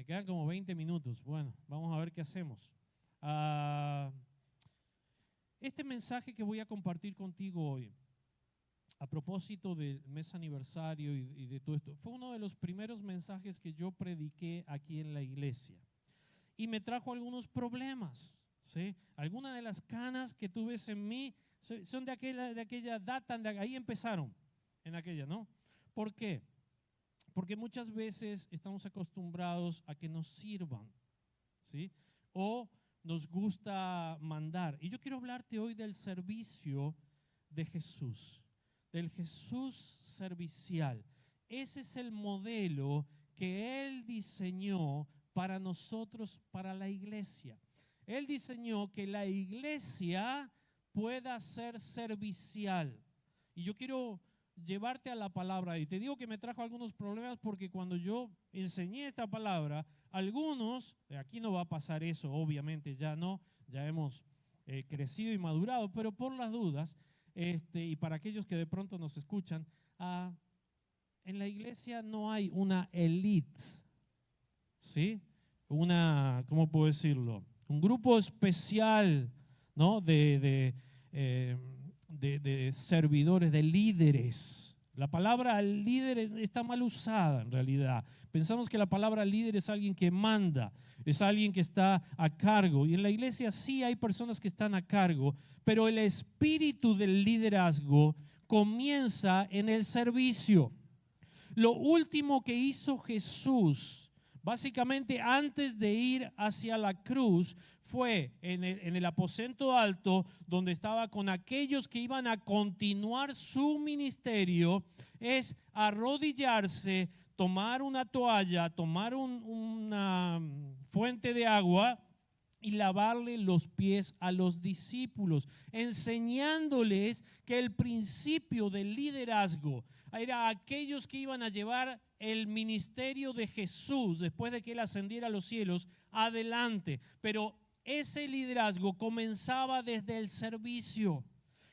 quedan como 20 minutos. Bueno, vamos a ver qué hacemos. Este mensaje que voy a compartir contigo hoy, a propósito del mes aniversario y de todo esto, fue uno de los primeros mensajes que yo prediqué aquí en la iglesia. Y me trajo algunos problemas, ¿sí? Algunas de las canas que tú ves en mí son de aquella data, ahí empezaron, en aquella, ¿no? ¿Por qué? Porque muchas veces estamos acostumbrados a que nos sirvan, ¿sí? O nos gusta mandar. Y yo quiero hablarte hoy del servicio de Jesús, del Jesús servicial. Ese es el modelo que Él diseñó para nosotros, para la iglesia. Él diseñó que la iglesia pueda ser servicial. Y yo quiero llevarte a la palabra. Y te digo que me trajo algunos problemas porque cuando yo enseñé esta palabra, algunos, aquí no va a pasar eso, obviamente ya no, ya hemos crecido y madurado, pero por las dudas, y para aquellos que de pronto nos escuchan, en la iglesia no hay una élite, ¿sí? ¿Cómo puedo decirlo? Un grupo especial, ¿no? de servidores, de líderes. La palabra líder está mal usada en realidad. Pensamos que la palabra líder es alguien que manda, es alguien que está a cargo. Y en la iglesia sí hay personas que están a cargo, pero el espíritu del liderazgo comienza en el servicio. Lo último que hizo Jesús, básicamente antes de ir hacia la cruz, fue en el aposento alto donde estaba con aquellos que iban a continuar su ministerio, es arrodillarse, tomar una toalla, tomar una fuente de agua y lavarle los pies a los discípulos, enseñándoles que el principio del liderazgo era aquellos que iban a llevar el ministerio de Jesús después de que Él ascendiera a los cielos adelante. Pero ese liderazgo comenzaba desde el servicio,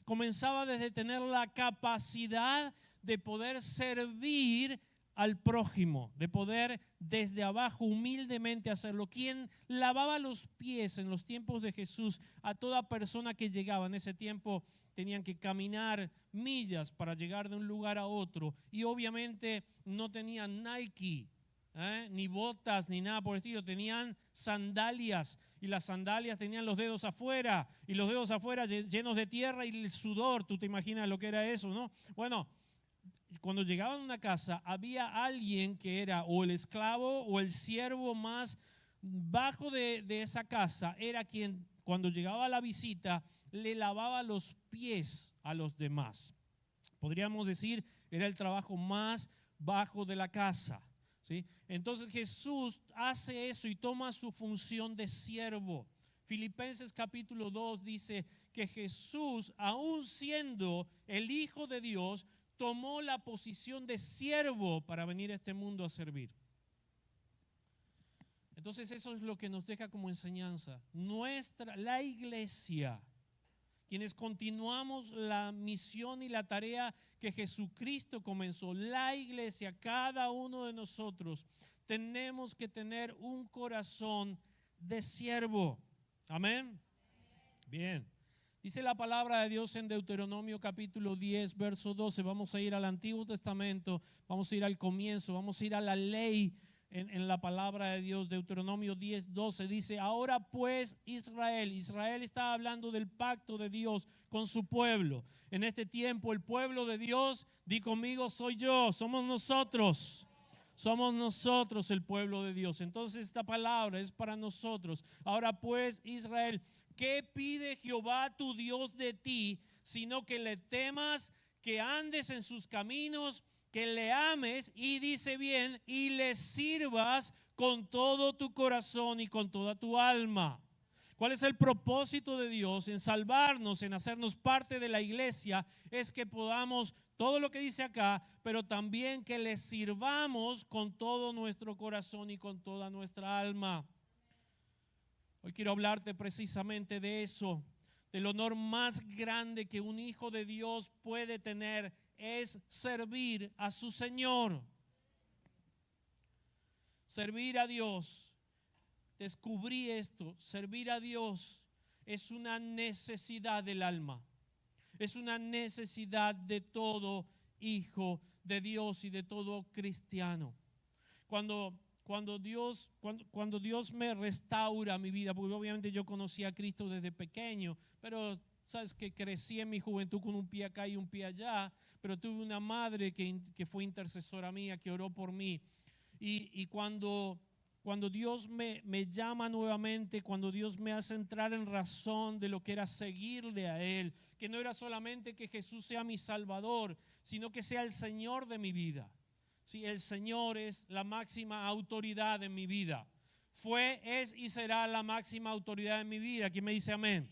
comenzaba desde tener la capacidad de poder servir al prójimo, de poder desde abajo humildemente hacerlo. Quien lavaba los pies en los tiempos de Jesús a toda persona que llegaba. En ese tiempo tenían que caminar millas para llegar de un lugar a otro y obviamente no tenían Nike, ni botas, ni nada por el estilo. Tenían sandalias y las sandalias tenían los dedos afuera y los dedos afuera llenos de tierra y el sudor. Tú te imaginas lo que era eso, ¿no? Bueno, cuando llegaban a una casa había alguien que era o el esclavo o el siervo más bajo de esa casa, era quien cuando llegaba a la visita le lavaba los pies a los demás. Podríamos decir, era el trabajo más bajo de la casa, ¿sí? Entonces Jesús hace eso y toma su función de siervo. Filipenses capítulo 2 dice que Jesús, aún siendo el Hijo de Dios, tomó la posición de siervo para venir a este mundo a servir. Entonces eso es lo que nos deja como enseñanza. La iglesia, quienes continuamos la misión y la tarea que Jesucristo comenzó, la iglesia, cada uno de nosotros, tenemos que tener un corazón de siervo. Amén. Bien. Dice la palabra de Dios en Deuteronomio capítulo 10, verso 12. Vamos a ir al Antiguo Testamento, vamos a ir al comienzo, vamos a ir a la ley en la palabra de Dios. Deuteronomio 10, 12 dice: ahora pues Israel está hablando del pacto de Dios con su pueblo. En este tiempo el pueblo de Dios, di conmigo, soy yo, somos nosotros. Somos nosotros el pueblo de Dios. Entonces esta palabra es para nosotros. Ahora pues Israel, ¿qué pide Jehová tu Dios de ti? Sino que le temas, que andes en sus caminos, que le ames, y dice bien, y le sirvas con todo tu corazón y con toda tu alma. ¿Cuál es el propósito de Dios en salvarnos, en hacernos parte de la iglesia? Es que podamos, todo lo que dice acá, pero también que le sirvamos con todo nuestro corazón y con toda nuestra alma. Hoy quiero hablarte precisamente de eso, del honor más grande que un hijo de Dios puede tener, es servir a su Señor. Servir a Dios, descubrí esto, servir a Dios es una necesidad del alma. Es una necesidad de todo hijo de Dios y de todo cristiano. Cuando Dios me restaura mi vida, porque obviamente yo conocí a Cristo desde pequeño, pero sabes que crecí en mi juventud con un pie acá y un pie allá, pero tuve una madre que fue intercesora mía, que oró por mí. Y cuando Dios me llama nuevamente, cuando Dios me hace entrar en razón de lo que era seguirle a Él, que no era solamente que Jesús sea mi Salvador, sino que sea el Señor de mi vida. Sí, el Señor es la máxima autoridad en mi vida. Fue, es y será la máxima autoridad en mi vida. ¿Quién me dice amén?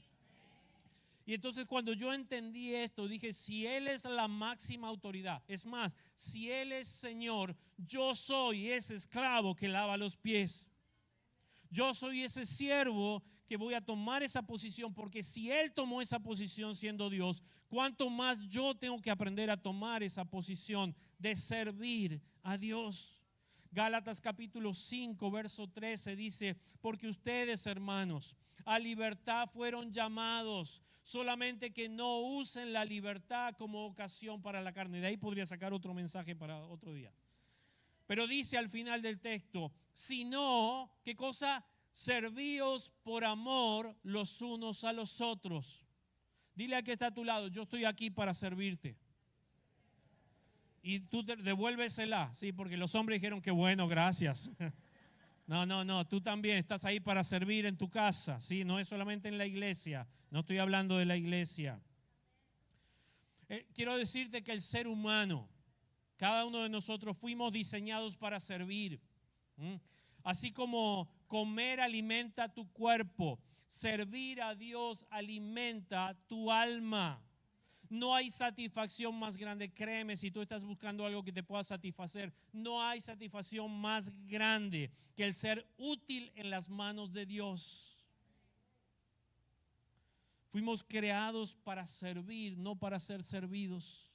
Y entonces cuando yo entendí esto, dije, si Él es la máxima autoridad, es más, si Él es Señor, yo soy ese esclavo que lava los pies. Yo soy ese siervo que voy a tomar esa posición, porque si Él tomó esa posición siendo Dios, ¿cuánto más yo tengo que aprender a tomar esa posición de servir a Dios? Gálatas capítulo 5, verso 13 dice, porque ustedes, hermanos, a libertad fueron llamados, solamente que no usen la libertad como ocasión para la carne. De ahí podría sacar otro mensaje para otro día. Pero dice al final del texto, sino, ¿qué cosa? Servíos por amor los unos a los otros. Dile al que está a tu lado, yo estoy aquí para servirte. Y tú devuélvesela, sí, porque los hombres dijeron que bueno, gracias. No, tú también estás ahí para servir en tu casa, sí, no es solamente en la iglesia, no estoy hablando de la iglesia. Quiero decirte que el ser humano, cada uno de nosotros fuimos diseñados para servir. Así como comer alimenta tu cuerpo, servir a Dios alimenta tu alma. No hay satisfacción más grande, créeme, si tú estás buscando algo que te pueda satisfacer, no hay satisfacción más grande que el ser útil en las manos de Dios. Fuimos creados para servir, no para ser servidos.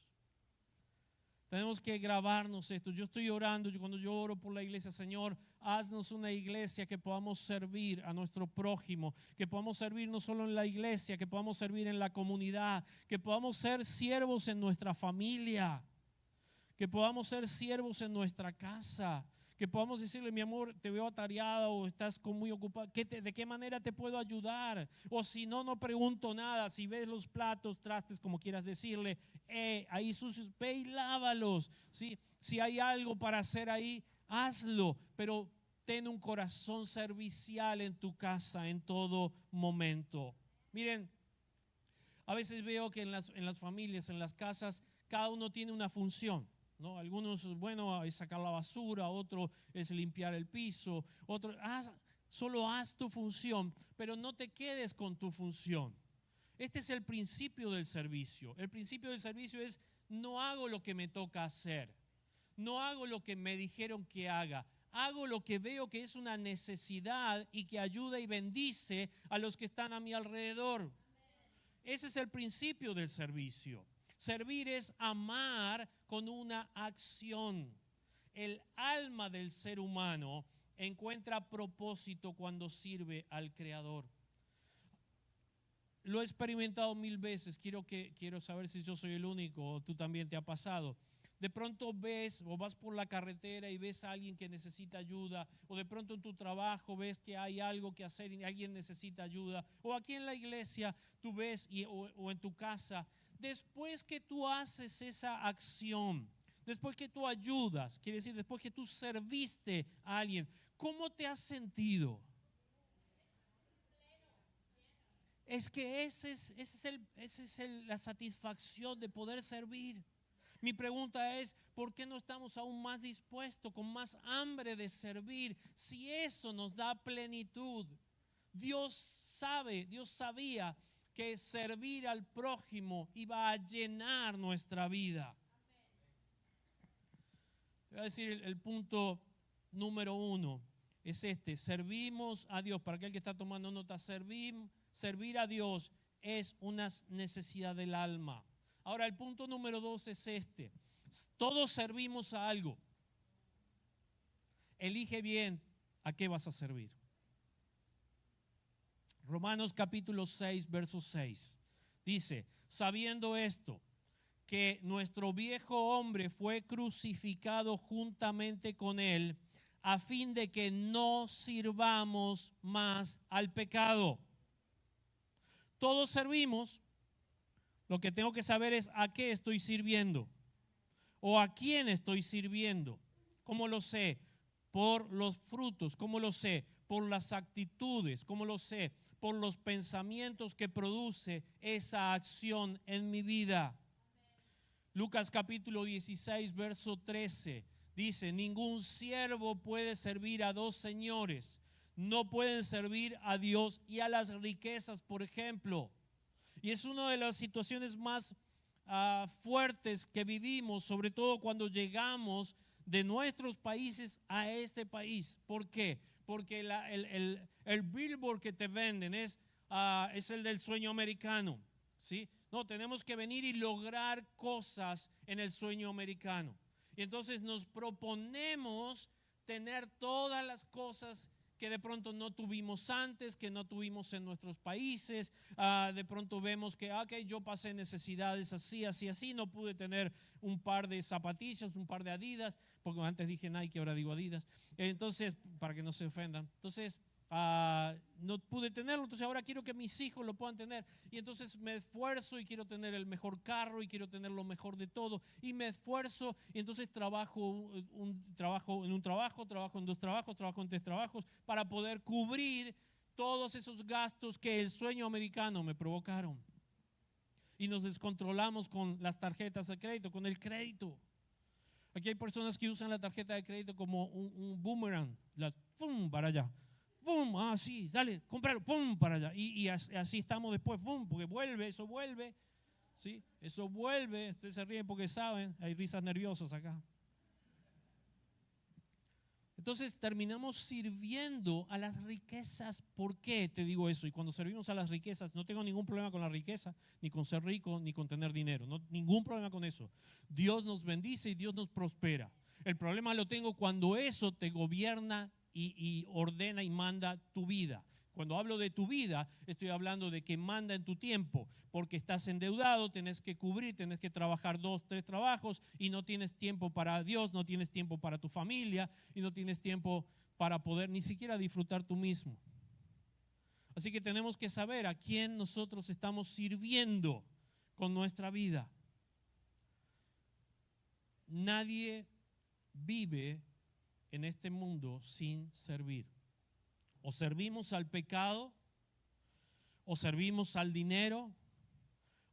Tenemos que grabarnos esto. Yo estoy orando, cuando yo oro por la iglesia, Señor, haznos una iglesia que podamos servir a nuestro prójimo, que podamos servir no solo en la iglesia, que podamos servir en la comunidad, que podamos ser siervos en nuestra familia, que podamos ser siervos en nuestra casa, que podamos decirle, mi amor, te veo atareada o estás muy ocupada, ¿de qué manera te puedo ayudar? O si no, no pregunto nada, si ves los platos, trastes, como quieras decirle, ahí sucios, ve y lávalos, ¿sí? Si hay algo para hacer ahí, hazlo, pero ten un corazón servicial en tu casa en todo momento. Miren, a veces veo que en las familias, en las casas, cada uno tiene una función, ¿no? Algunos, bueno, es sacar la basura, otro es limpiar el piso, otro, solo haz tu función, pero no te quedes con tu función. Este es el principio del servicio. El principio del servicio es, no hago lo que me toca hacer, no hago lo que me dijeron que haga, hago lo que veo que es una necesidad y que ayuda y bendice a los que están a mi alrededor. Ese es el principio del servicio. Servir es amar con una acción. El alma del ser humano encuentra propósito cuando sirve al Creador. Lo he experimentado 1000 veces. Quiero saber si yo soy el único o tú también te ha pasado. De pronto ves o vas por la carretera y ves a alguien que necesita ayuda, o de pronto en tu trabajo ves que hay algo que hacer y alguien necesita ayuda, o aquí en la iglesia tú ves o en tu casa. Después que tú haces esa acción, después que tú ayudas, quiere decir después que tú serviste a alguien, ¿cómo te has sentido? Es que esa es la satisfacción de poder servir. Mi pregunta es, ¿por qué no estamos aún más dispuestos, con más hambre de servir, si eso nos da plenitud? Dios sabía que servir al prójimo iba a llenar nuestra vida. Voy a decir el punto número 1, es este: servimos a Dios. Para aquel que está tomando nota, servir a Dios es una necesidad del alma. Ahora, el punto número 2 es este: todos servimos a algo. elige bien a qué vas a servir. Romanos capítulo 6, verso 6. Dice, sabiendo esto, que nuestro viejo hombre fue crucificado juntamente con él, a fin de que no sirvamos más al pecado. Todos servimos, lo que tengo que saber es a qué estoy sirviendo o a quién estoy sirviendo. ¿Cómo lo sé? Por los frutos. ¿Cómo lo sé? Por las actitudes. ¿Cómo lo sé? Por los pensamientos que produce esa acción en mi vida. Lucas capítulo 16, verso 13, dice, ningún siervo puede servir a dos señores. No pueden servir a Dios y a las riquezas, por ejemplo. Y es una de las situaciones más fuertes que vivimos, sobre todo cuando llegamos de nuestros países a este país. ¿Por qué? Porque el billboard que te venden es el del sueño americano, ¿sí? No, tenemos que venir y lograr cosas en el sueño americano. Y entonces nos proponemos tener todas las cosas que de pronto no tuvimos antes, que no tuvimos en nuestros países. De pronto vemos que okay, yo pasé necesidades así, así, así, no pude tener un par de zapatillas, un par de Adidas, porque antes dije Nike, ahora digo Adidas. Entonces, para que no se ofendan. Entonces, no pude tenerlo, entonces ahora quiero que mis hijos lo puedan tener. Y entonces me esfuerzo y quiero tener el mejor carro y quiero tener lo mejor de todo. Y me esfuerzo y entonces trabajo en un trabajo, trabajo en dos trabajos, trabajo en tres trabajos para poder cubrir todos esos gastos que el sueño americano me provocaron. Y nos descontrolamos con las tarjetas de crédito, con el crédito. Aquí hay personas que usan la tarjeta de crédito como un boomerang, ¡pum!, para allá. ¡Pum! Sí, dale, cómpralo, ¡pum!, para allá. Y así estamos después, ¡pum!, porque vuelve, ¿sí? Eso vuelve. Ustedes se ríen porque saben, hay risas nerviosas acá. Entonces terminamos sirviendo a las riquezas. ¿Por qué te digo eso? Y cuando servimos a las riquezas, no tengo ningún problema con la riqueza, ni con ser rico, ni con tener dinero. No, ningún problema con eso. Dios nos bendice y Dios nos prospera. El problema lo tengo cuando eso te gobierna y ordena y manda tu vida. Cuando hablo de tu vida, estoy hablando de que manda en tu tiempo, porque estás endeudado, tenés que cubrir, tenés que trabajar 2, 3 trabajos y no tienes tiempo para Dios, no tienes tiempo para tu familia y no tienes tiempo para poder ni siquiera disfrutar tú mismo. Así que tenemos que saber a quién nosotros estamos sirviendo con nuestra vida. Nadie vive en este mundo sin servir. O servimos al pecado, o servimos al dinero,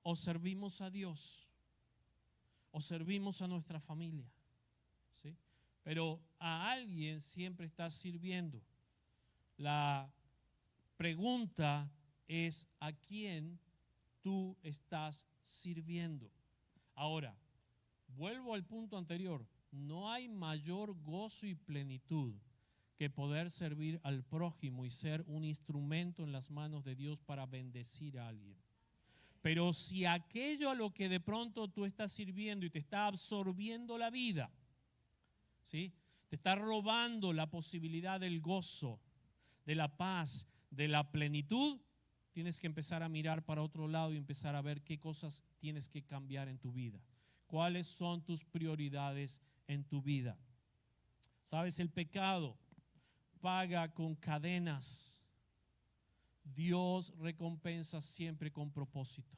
o servimos a Dios, o servimos a nuestra familia, ¿sí? Pero a alguien siempre estás sirviendo. La pregunta es ¿a quién tú estás sirviendo? Ahora, vuelvo al punto anterior. No hay mayor gozo y plenitud que poder servir al prójimo y ser un instrumento en las manos de Dios para bendecir a alguien. Pero si aquello a lo que de pronto tú estás sirviendo y te está absorbiendo la vida, ¿sí?, te está robando la posibilidad del gozo, de la paz, de la plenitud, tienes que empezar a mirar para otro lado y empezar a ver qué cosas tienes que cambiar en tu vida. ¿Cuáles son tus prioridades en tu vida? ¿Sabes? El pecado paga con cadenas. Dios recompensa siempre con propósito.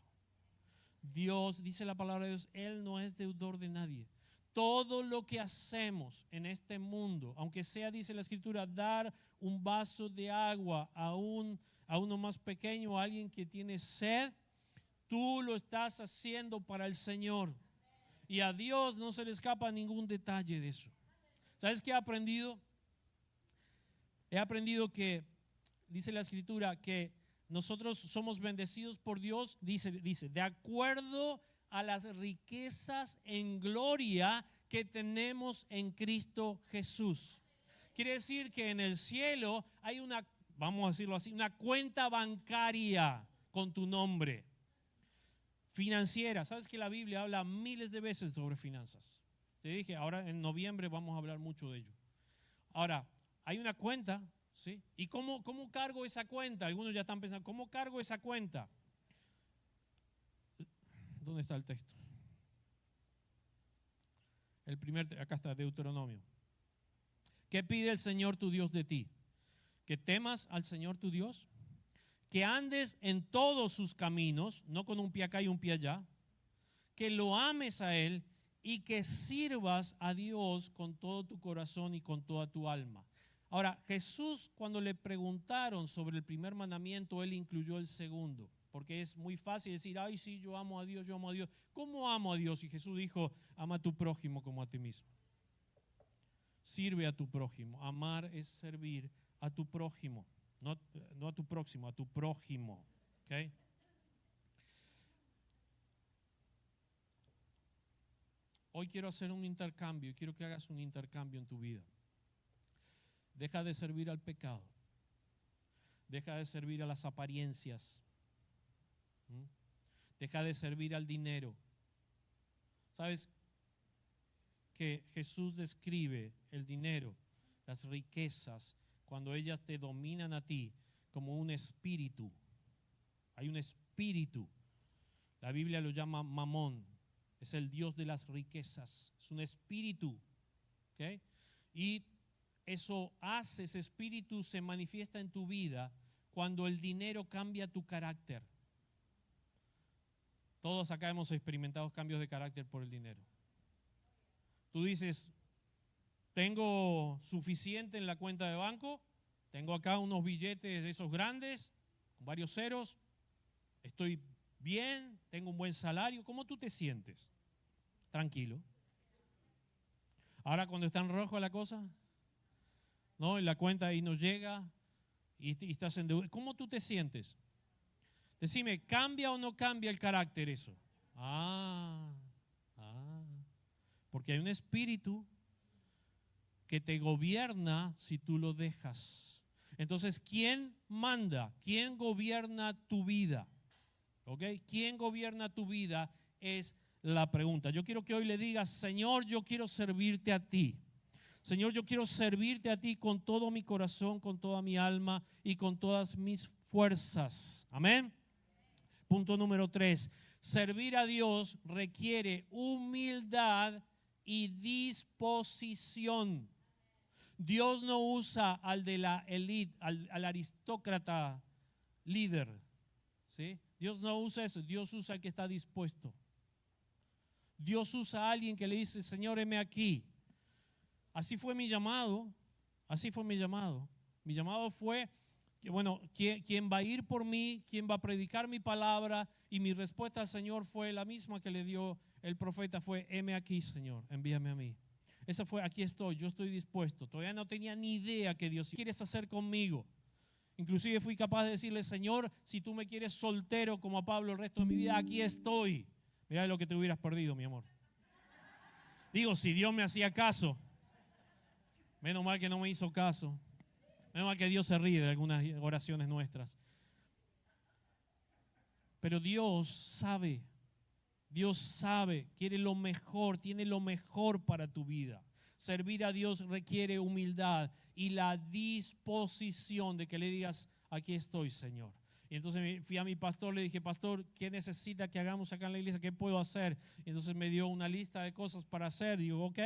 Dios, dice la palabra de Dios, Él no es deudor de nadie. Todo lo que hacemos en este mundo, aunque sea, dice la Escritura, dar un vaso de agua a uno más pequeño, a alguien que tiene sed, tú lo estás haciendo para el Señor. Y a Dios no se le escapa ningún detalle de eso. ¿Sabes qué he aprendido? He aprendido que, dice la Escritura, que nosotros somos bendecidos por Dios, dice, de acuerdo a las riquezas en gloria que tenemos en Cristo Jesús. Quiere decir que en el cielo hay una, vamos a decirlo así, una cuenta bancaria con tu nombre, financiera. ¿Sabes que la Biblia habla miles de veces sobre finanzas? Te dije, ahora en noviembre vamos a hablar mucho de ello. Ahora, hay una cuenta, ¿sí? ¿Y cómo cargo esa cuenta? Algunos ya están pensando, ¿cómo cargo esa cuenta? ¿Dónde está el texto? Acá está, Deuteronomio. ¿Qué pide el Señor tu Dios de ti? Que temas al Señor tu Dios, que andes en todos sus caminos, no con un pie acá y un pie allá, que lo ames a Él y que sirvas a Dios con todo tu corazón y con toda tu alma. Ahora, Jesús, cuando le preguntaron sobre el primer mandamiento, Él incluyó el segundo, porque es muy fácil decir, ay, sí, yo amo a Dios, yo amo a Dios. ¿Cómo amo a Dios? Y Jesús dijo, ama a tu prójimo como a ti mismo. Sirve a tu prójimo. Amar es servir a tu prójimo, no a tu próximo, a tu prójimo. ¿Okay? Hoy quiero hacer un intercambio y quiero que hagas un intercambio en tu vida. Deja de servir al pecado. Deja de servir a las apariencias. Deja de servir al dinero. ¿Sabes que Jesús describe el dinero, las riquezas, cuando ellas te dominan a ti como un espíritu? Hay un espíritu. La Biblia lo llama Mamón. Es el Dios de las riquezas. Es un espíritu. ¿Okay? Y ese espíritu se manifiesta en tu vida cuando el dinero cambia tu carácter. Todos acá hemos experimentado cambios de carácter por el dinero. Tú dices, tengo suficiente en la cuenta de banco, tengo acá unos billetes de esos grandes, con varios ceros, estoy bien, tengo un buen salario. ¿Cómo tú te sientes? Tranquilo. Ahora cuando está en rojo la cosa, ¿no? En la cuenta ahí no llega y estás en deuda. ¿Cómo tú te sientes? Decime, ¿cambia o no cambia el carácter eso? Porque hay un espíritu que te gobierna si tú lo dejas. Entonces, ¿quién manda? ¿Quién gobierna tu vida? ¿Ok? ¿Quién gobierna tu vida? Es la pregunta. Yo quiero que hoy le digas, Señor, yo quiero servirte a ti. Señor, yo quiero servirte a ti con todo mi corazón, con toda mi alma y con todas mis fuerzas. Amén. Punto número 3. Servir a Dios requiere humildad y disposición. Dios no usa al de la élite, al aristócrata líder. ¿Sí? Dios no usa eso. Dios usa al que está dispuesto. Dios usa a alguien que le dice, Señor, heme aquí. Así fue mi llamado. Así fue mi llamado. Mi llamado fue que, bueno, ¿quién va a ir por mí? ¿Quién va a predicar mi palabra? Y mi respuesta al Señor fue la misma que le dio el profeta, fue, heme aquí, Señor, envíame a mí. Esa fue, aquí estoy, yo estoy dispuesto. Todavía no tenía ni idea que Dios quieres hacer conmigo. Inclusive fui capaz de decirle, Señor, si tú me quieres soltero como a Pablo el resto de mi vida, aquí estoy. Mirá lo que te hubieras perdido, mi amor. Digo, si Dios me hacía caso. Menos mal que no me hizo caso. Menos mal que Dios se ríe de algunas oraciones nuestras. Pero Dios sabe, quiere lo mejor, tiene lo mejor para tu vida. Servir a Dios requiere humildad y la disposición de que le digas, aquí estoy, Señor. Y entonces fui a mi pastor, le dije, pastor, ¿qué necesita que hagamos acá en la iglesia? ¿Qué puedo hacer? Y entonces me dio una lista de cosas para hacer. Digo, ok,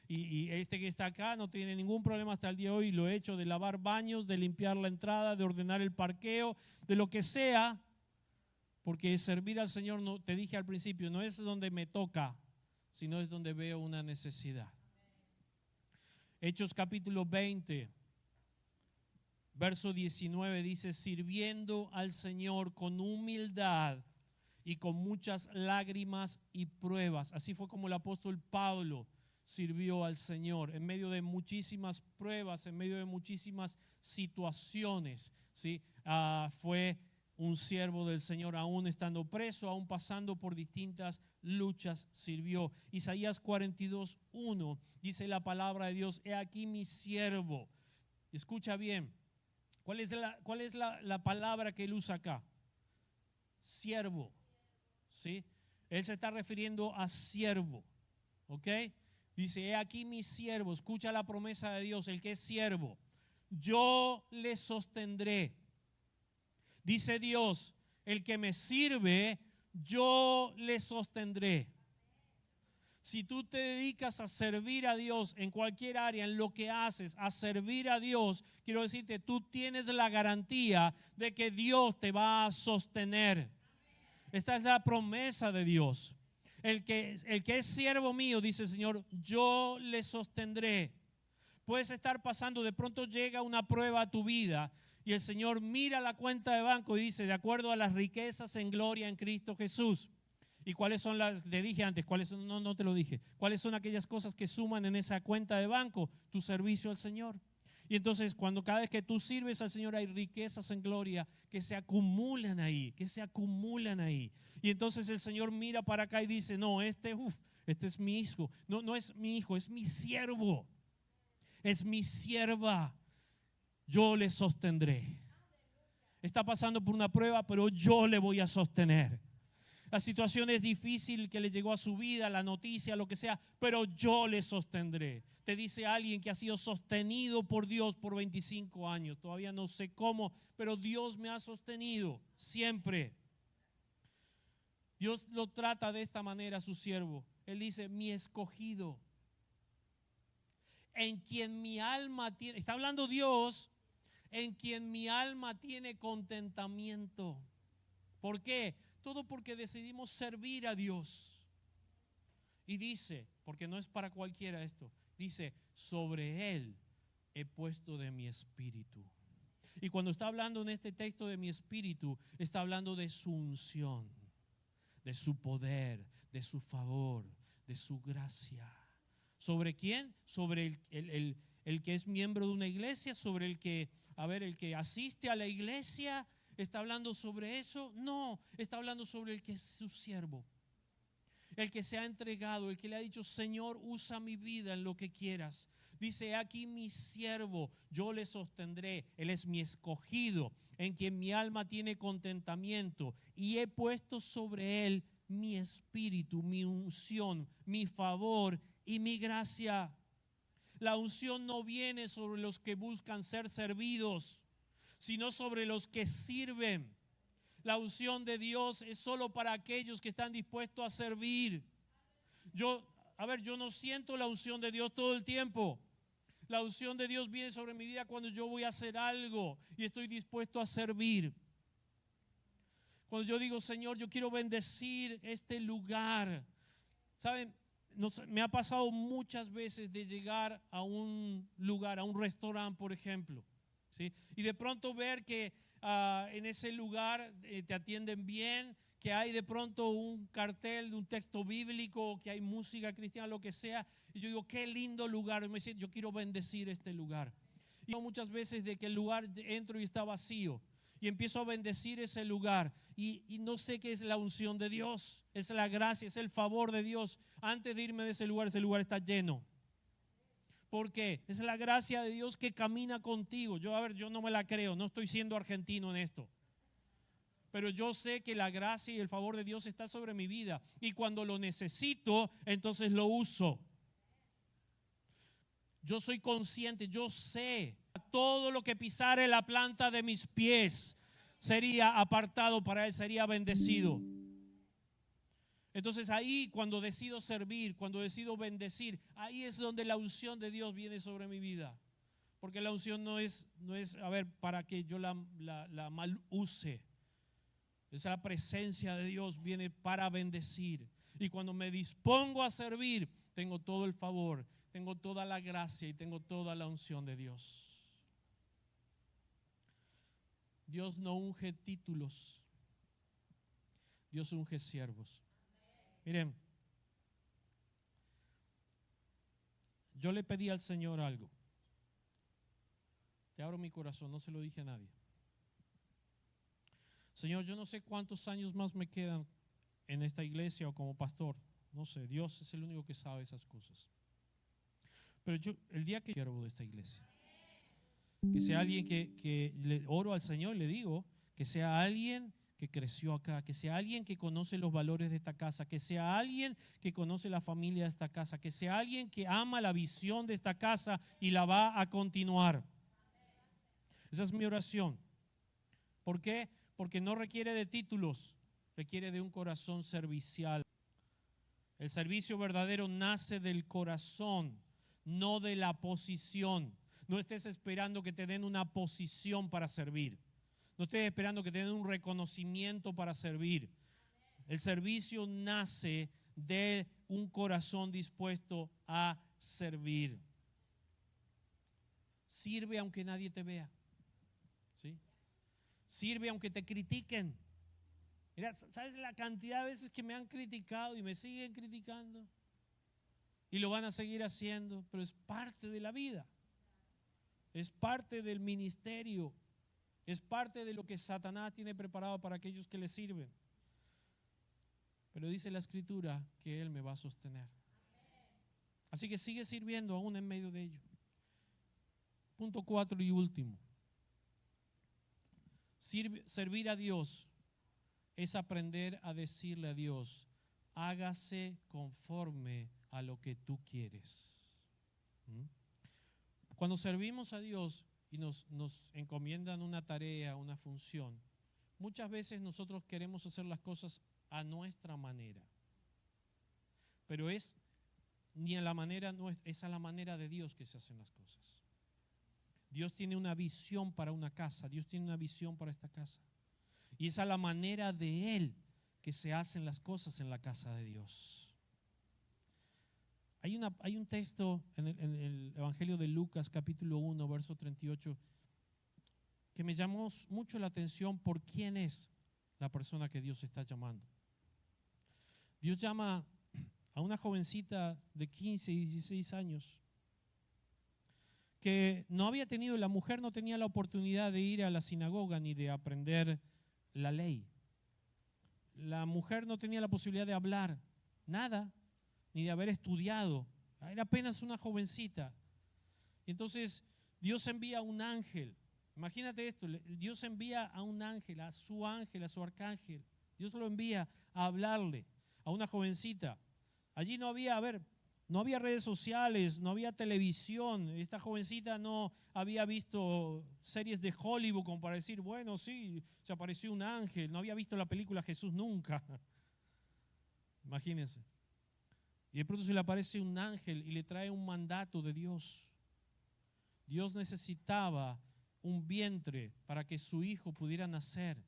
y este que está acá no tiene ningún problema hasta el día de hoy. Lo he hecho de lavar baños, de limpiar la entrada, de ordenar el parqueo, de lo que sea. Porque servir al Señor, no, te dije al principio, no es donde me toca, sino es donde veo una necesidad. Hechos capítulo 20, verso 19 dice, sirviendo al Señor con humildad y con muchas lágrimas y pruebas. Así fue como el apóstol Pablo sirvió al Señor, en medio de muchísimas pruebas, en medio de muchísimas situaciones, ¿sí? Fue un siervo del Señor, aún estando preso, aún pasando por distintas luchas, sirvió. Isaías 42:1 dice la palabra de Dios, he aquí mi siervo. Escucha bien, ¿cuál es la palabra que él usa acá? Siervo, ¿sí? Él se está refiriendo a siervo, ¿ok? Dice, he aquí mi siervo, escucha la promesa de Dios, el que es siervo, yo le sostendré. Dice Dios, el que me sirve, yo le sostendré. Si tú te dedicas a servir a Dios en cualquier área, en lo que haces, a servir a Dios, quiero decirte, tú tienes la garantía de que Dios te va a sostener. Esta es la promesa de Dios. El que es siervo mío, dice el Señor, yo le sostendré. Puedes estar pasando, de pronto llega una prueba a tu vida y el Señor mira la cuenta de banco y dice, de acuerdo a las riquezas en gloria en Cristo Jesús. ¿Y cuáles son las? Le dije antes, ¿cuáles son? No te lo dije. ¿Cuáles son aquellas cosas que suman en esa cuenta de banco? Tu servicio al Señor. Y entonces, cada vez que tú sirves al Señor, hay riquezas en gloria que se acumulan ahí, Y entonces el Señor mira para acá y dice, no, este es mi hijo. No es mi hijo, es mi siervo. Es mi sierva. Yo le sostendré. Está pasando por una prueba, pero yo le voy a sostener. La situación es difícil que le llegó a su vida, la noticia, lo que sea, pero yo le sostendré. Te dice alguien que ha sido sostenido por Dios por 25 años. Todavía no sé cómo, pero Dios me ha sostenido siempre. Dios lo trata de esta manera a su siervo. Él dice, mi escogido, en quien mi alma tiene, está hablando Dios, en quien mi alma tiene contentamiento. ¿Por qué? Todo porque decidimos servir a Dios. Y dice, porque no es para cualquiera esto, dice, sobre Él he puesto de mi espíritu. Y cuando está hablando en este texto de mi espíritu, está hablando de su unción, de su poder, de su favor, de su gracia. ¿Sobre quién? Sobre el que es miembro de una iglesia, sobre el que asiste a la iglesia. ¿Está hablando sobre eso? No, está hablando sobre el que es su siervo, el que se ha entregado, el que le ha dicho, Señor, usa mi vida en lo que quieras. Dice, aquí mi siervo, yo le sostendré, Él es mi escogido, en quien mi alma tiene contentamiento, y he puesto sobre Él mi espíritu, mi unción, mi favor y mi gracia. La unción no viene sobre los que buscan ser servidos, sino sobre los que sirven. La unción de Dios es solo para aquellos que están dispuestos a servir. Yo no siento la unción de Dios todo el tiempo. La unción de Dios viene sobre mi vida cuando yo voy a hacer algo y estoy dispuesto a servir. Cuando yo digo, Señor, yo quiero bendecir este lugar. ¿Saben? Me ha pasado muchas veces de llegar a un lugar, a un restaurante, por ejemplo, ¿sí? Y de pronto ver que en ese lugar te atienden bien, que hay de pronto un cartel de un texto bíblico, que hay música cristiana, lo que sea. Y yo digo, qué lindo lugar. Y me dice, yo quiero bendecir este lugar. Y muchas veces de que el lugar entro y está vacío. Y empiezo a bendecir ese lugar. Y no sé qué es la unción de Dios. Es la gracia, es el favor de Dios. Antes de irme de ese lugar está lleno. ¿Por qué? Es la gracia de Dios que camina contigo. Yo no me la creo, no estoy siendo argentino en esto. Pero yo sé que la gracia y el favor de Dios está sobre mi vida. Y cuando lo necesito, entonces lo uso. Yo soy consciente, yo sé, todo lo que pisare la planta de mis pies sería apartado para Él, sería bendecido. Entonces ahí cuando decido servir, cuando decido bendecir, ahí es donde la unción de Dios viene sobre mi vida. Porque la unción no es para que yo la mal use. Esa presencia de Dios viene para bendecir. Y cuando me dispongo a servir, tengo todo el favor, tengo toda la gracia y tengo toda la unción de Dios. Dios no unge títulos, Dios unge siervos. Miren, yo le pedí al Señor algo. Te abro mi corazón, no se lo dije a nadie. Señor, yo no sé cuántos años más me quedan en esta iglesia o como pastor. No sé, Dios es el único que sabe esas cosas. Pero el día que siervo de esta iglesia, que sea alguien que le oro al Señor y le digo, que sea alguien que creció acá, que sea alguien que conoce los valores de esta casa, que sea alguien que conoce la familia de esta casa, que sea alguien que ama la visión de esta casa y la va a continuar. Esa es mi oración. ¿Por qué? Porque no requiere de títulos, requiere de un corazón servicial. El servicio verdadero nace del corazón, no de la posición. No estés esperando que te den una posición para servir. No estés esperando que te den un reconocimiento para servir. El servicio nace de un corazón dispuesto a servir. Sirve aunque nadie te vea. ¿Sí? Sirve aunque te critiquen. Mira, ¿sabes la cantidad de veces que me han criticado y me siguen criticando? Y lo van a seguir haciendo, pero es parte de la vida. Es parte del ministerio. Es parte de lo que Satanás tiene preparado para aquellos que le sirven. Pero dice la Escritura que Él me va a sostener. Así que sigue sirviendo aún en medio de ello. Punto 4 y último. Servir a Dios es aprender a decirle a Dios: hágase conforme a lo que tú quieres. Cuando servimos a Dios y nos encomiendan una tarea, una función, muchas veces nosotros queremos hacer las cosas a nuestra manera. Pero es a la manera de Dios que se hacen las cosas. Dios tiene una visión para una casa, Dios tiene una visión para esta casa. Y es a la manera de Él que se hacen las cosas en la casa de Dios. Hay un texto en el Evangelio de Lucas, capítulo 1, verso 38, que me llamó mucho la atención por quién es la persona que Dios está llamando. Dios llama a una jovencita de 15 y 16 años que no había tenido, la mujer no tenía la oportunidad de ir a la sinagoga ni de aprender la ley. La mujer no tenía la posibilidad de hablar nada, ni de haber estudiado. Era apenas una jovencita. Y entonces Dios envía a un ángel. Imagínate esto, Dios envía a un ángel, a su arcángel. Dios lo envía a hablarle a una jovencita. Allí no había redes sociales, no había televisión. Esta jovencita no había visto series de Hollywood como para decir, bueno, sí, se apareció un ángel. No había visto la película Jesús nunca. Imagínense. Y de pronto se le aparece un ángel y le trae un mandato de Dios. Dios necesitaba un vientre para que su hijo pudiera nacer.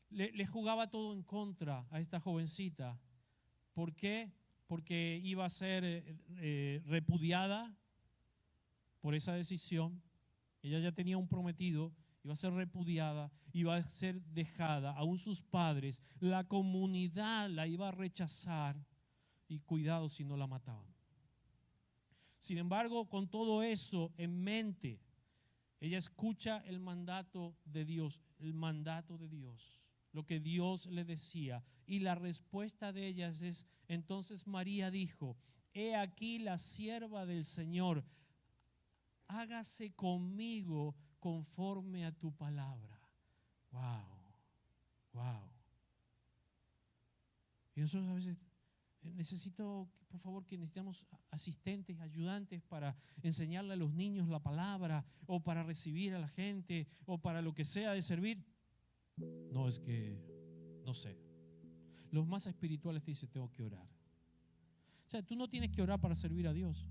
Le jugaba todo en contra a esta jovencita. ¿Por qué? Porque iba a ser repudiada por esa decisión. Ella ya tenía un prometido, iba a ser repudiada, iba a ser dejada. Aún sus padres, la comunidad la iba a rechazar. Y cuidado si no la mataban. Sin embargo, con todo eso en mente, ella escucha el mandato de Dios, lo que Dios le decía. Y la respuesta de ellas es, entonces María dijo, he aquí la sierva del Señor, hágase conmigo conforme a tu palabra. Wow. Y nosotros a veces necesitamos asistentes, ayudantes para enseñarle a los niños la palabra, o para recibir a la gente, o para lo que sea de servir. No, es que, no sé. Los más espirituales te dicen, tengo que orar. O sea, tú no tienes que orar para servir a Dios.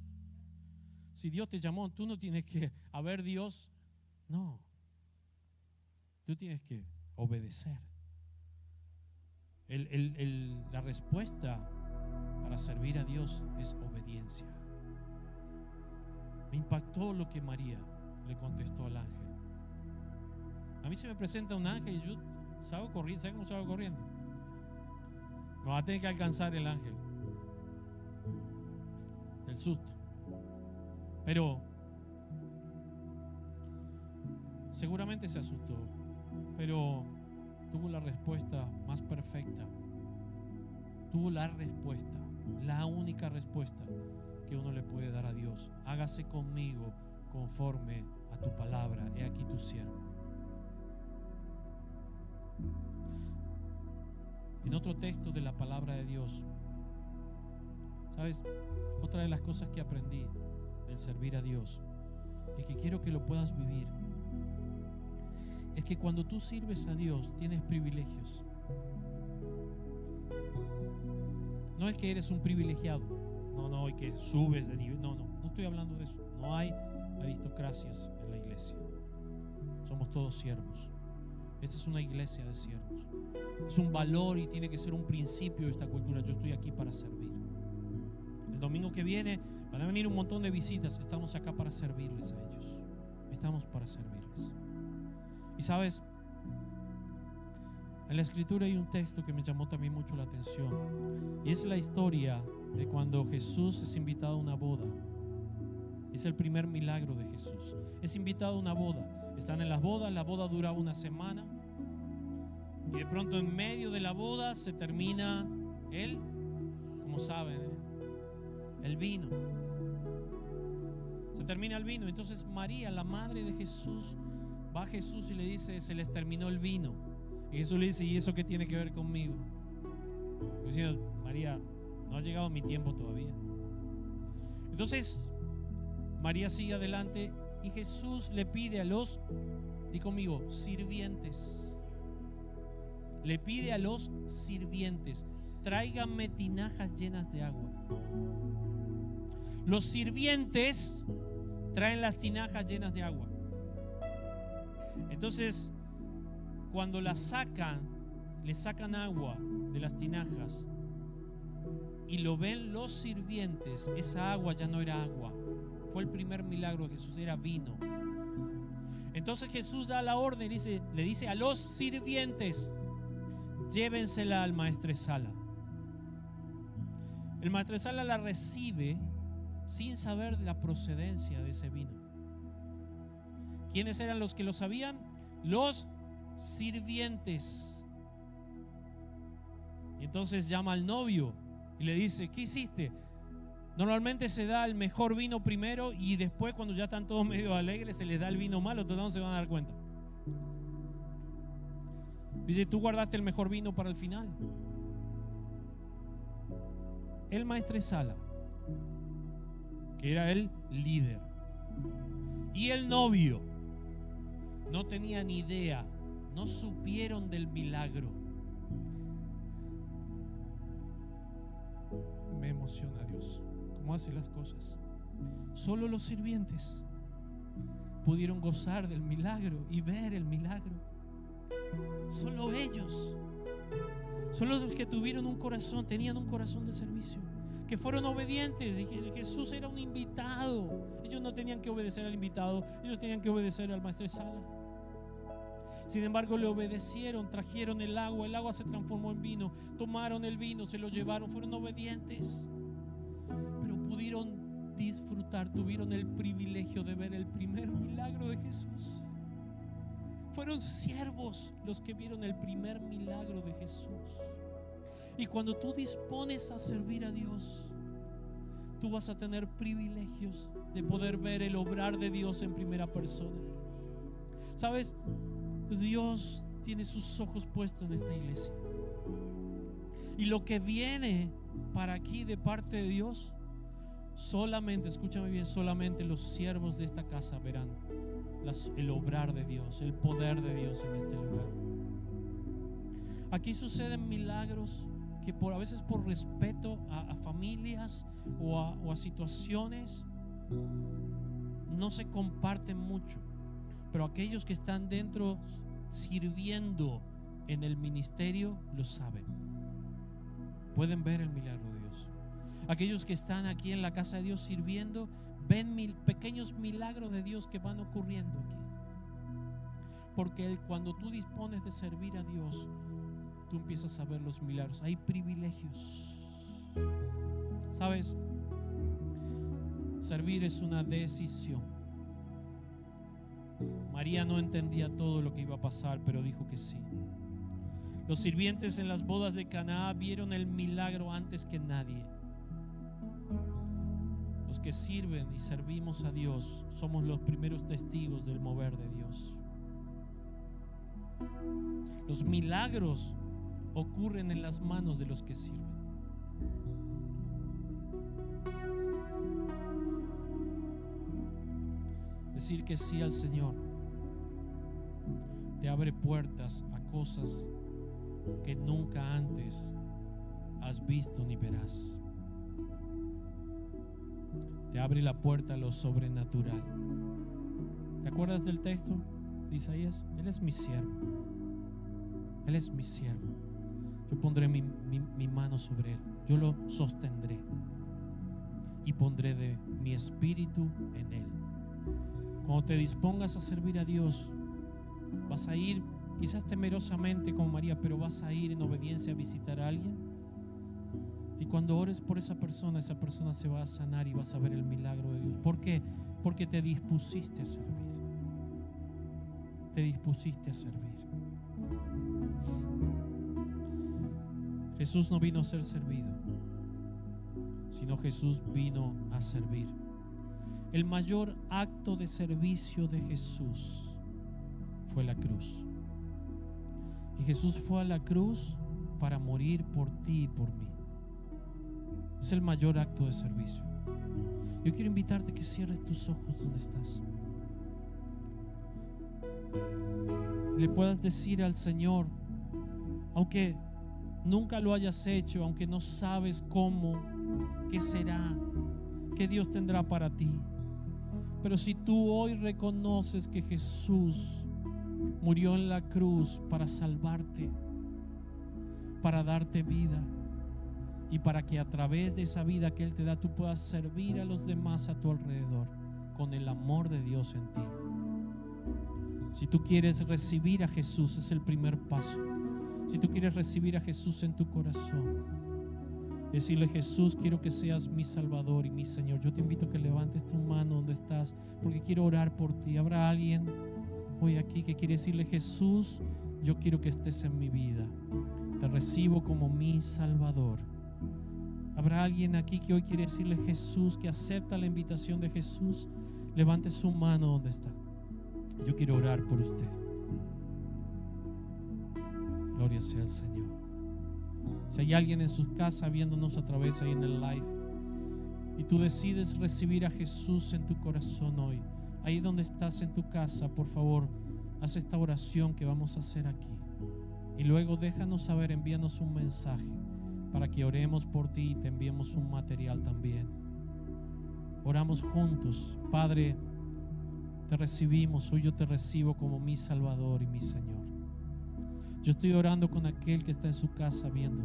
Si Dios te llamó, tú no tienes que, a ver Dios, no. Tú tienes que obedecer. La respuesta para servir a Dios es obediencia. Me impactó lo que María le contestó al ángel. A mí se me presenta un ángel y yo salgo corriendo. ¿Sabes cómo salgo corriendo? Me va a tener que alcanzar el ángel del susto. Pero seguramente se asustó, pero tuvo la respuesta más perfecta. Tuvo la respuesta, la única respuesta que uno le puede dar a Dios. Hágase conmigo conforme a tu palabra. He aquí tu siervo. En otro texto de la palabra de Dios, ¿sabes? Otra de las cosas que aprendí del servir a Dios y que quiero que lo puedas vivir es que cuando tú sirves a Dios tienes privilegios. No es que eres un privilegiado, no, y que subes de nivel, no estoy hablando de eso. No hay aristocracias en la iglesia. Somos todos siervos. Esta es una iglesia de siervos. Es un valor y tiene que ser un principio de esta cultura. Yo estoy aquí para servir. El domingo que viene van a venir un montón de visitas. Estamos acá para servirles a ellos. Estamos para servirles. Y sabes, en la escritura hay un texto que me llamó también mucho la atención, y es la historia de cuando Jesús es invitado a una boda. Es el primer milagro de Jesús. Es invitado a una boda. Están en las bodas, la boda dura una semana y de pronto en medio de la boda se termina como saben, el vino. Se termina el vino. Entonces María, la madre de Jesús, va a Jesús y le dice: se les terminó el vino. Y Jesús le dice: ¿y eso qué tiene que ver conmigo? Diciendo: María, no ha llegado mi tiempo todavía. Entonces María sigue adelante y Jesús le pide a los, di conmigo, sirvientes. Le pide a los sirvientes: tráiganme tinajas llenas de agua. Los sirvientes traen las tinajas llenas de agua. Entonces, cuando las sacan, le sacan agua de las tinajas y lo ven los sirvientes, esa agua ya no era agua. Fue el primer milagro de Jesús, era vino. Entonces Jesús da la orden, le dice a los sirvientes: llévensela al maestresala. El maestresala la recibe sin saber la procedencia de ese vino. ¿Quiénes eran los que lo sabían? Los sirvientes. Y entonces llama al novio y le dice: ¿qué hiciste? Normalmente se da el mejor vino primero y después, cuando ya están todos medio alegres, se les da el vino malo. Todos no se van a dar cuenta. Dice: tú guardaste el mejor vino para el final. El maestresala, que era el líder, y el novio no tenían ni idea, no supieron del milagro. Me emociona Dios cómo hace las cosas. Solo los sirvientes pudieron gozar del milagro y ver el milagro. Solo ellos. Solo los que tuvieron un corazón, tenían un corazón de servicio, que fueron obedientes. Y Jesús era un invitado. Ellos no tenían que obedecer al invitado, ellos tenían que obedecer al maestresala. Sin embargo, le obedecieron, trajeron el agua se transformó en vino, tomaron el vino, se lo llevaron, fueron obedientes. Pero pudieron disfrutar, tuvieron el privilegio de ver el primer milagro de Jesús. Fueron siervos los que vieron el primer milagro de Jesús. Y cuando tú dispones a servir a Dios, tú vas a tener privilegios de poder ver el obrar de Dios en primera persona. ¿Sabes? Dios tiene sus ojos puestos en esta iglesia. Y lo que viene para aquí de parte de Dios, solamente, escúchame bien, solamente los siervos de esta casa verán el obrar de Dios, el poder de Dios en este lugar. Aquí suceden milagros que a veces por respeto a familias o a situaciones no se comparten mucho. Pero aquellos que están dentro sirviendo en el ministerio lo saben. Pueden ver el milagro de Dios. Aquellos que están aquí en la casa de Dios sirviendo ven pequeños milagros de Dios que van ocurriendo aquí. Porque cuando tú dispones de servir a Dios, tú empiezas a ver los milagros. Hay privilegios. ¿Sabes? Servir es una decisión. María no entendía todo lo que iba a pasar, pero dijo que sí. Los sirvientes en las bodas de Caná vieron el milagro antes que nadie. Los que sirven y servimos a Dios somos los primeros testigos del mover de Dios. Los milagros ocurren en las manos de los que sirven. Decir que sí al Señor te abre puertas a cosas que nunca antes has visto ni verás. Te abre la puerta a lo sobrenatural. ¿Te acuerdas del texto de Isaías? Él es mi siervo. Él es mi siervo. Yo pondré mi mano sobre él. Yo lo sostendré y pondré de mi espíritu en él. Cuando te dispongas a servir a Dios, vas a ir quizás temerosamente como María, pero vas a ir en obediencia a visitar a alguien. Y cuando ores por esa persona se va a sanar y vas a ver el milagro de Dios. ¿Por qué? Porque te dispusiste a servir. Te dispusiste a servir. Jesús no vino a ser servido, sino Jesús vino a servir. El mayor acto de servicio de Jesús fue la cruz. Y Jesús fue a la cruz para morir por ti y por mí. Es el mayor acto de servicio. Yo quiero invitarte a que cierres tus ojos donde estás. Le puedas decir al Señor, aunque nunca lo hayas hecho, aunque no sabes cómo, qué será, qué Dios tendrá para ti. Pero si tú hoy reconoces que Jesús murió en la cruz para salvarte, para darte vida, y para que a través de esa vida que Él te da, tú puedas servir a los demás a tu alrededor con el amor de Dios en ti. Si tú quieres recibir a Jesús, es el primer paso. Si tú quieres recibir a Jesús en tu corazón, decirle: Jesús, quiero que seas mi Salvador y mi Señor. Yo te invito a que levantes tu mano donde estás, porque quiero orar por ti. ¿Habrá alguien hoy aquí que quiere decirle: Jesús, yo quiero que estés en mi vida, te recibo como mi Salvador? ¿Habrá alguien aquí que hoy quiere decirle: Jesús, que acepta la invitación de Jesús? Levante su mano donde está. Yo quiero orar por usted. Gloria sea al Señor. Si hay alguien en su casa viéndonos a través ahí en el live y tú decides recibir a Jesús en tu corazón hoy, ahí donde estás en tu casa, por favor, haz esta oración que vamos a hacer aquí. Y luego déjanos saber, envíanos un mensaje para que oremos por ti y te enviemos un material también. Oramos juntos. Padre, te recibimos, hoy yo te recibo como mi Salvador y mi Señor. Yo estoy orando con aquel que está en su casa viendo,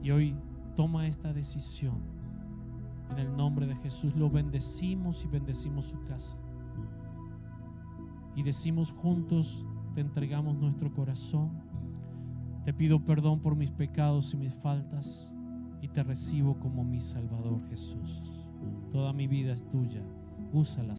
y hoy toma esta decisión. En el nombre de Jesús lo bendecimos y bendecimos su casa. Y decimos juntos: te entregamos nuestro corazón. Te pido perdón por mis pecados y mis faltas, y te recibo como mi Salvador, Jesús. Toda mi vida es tuya. Úsala.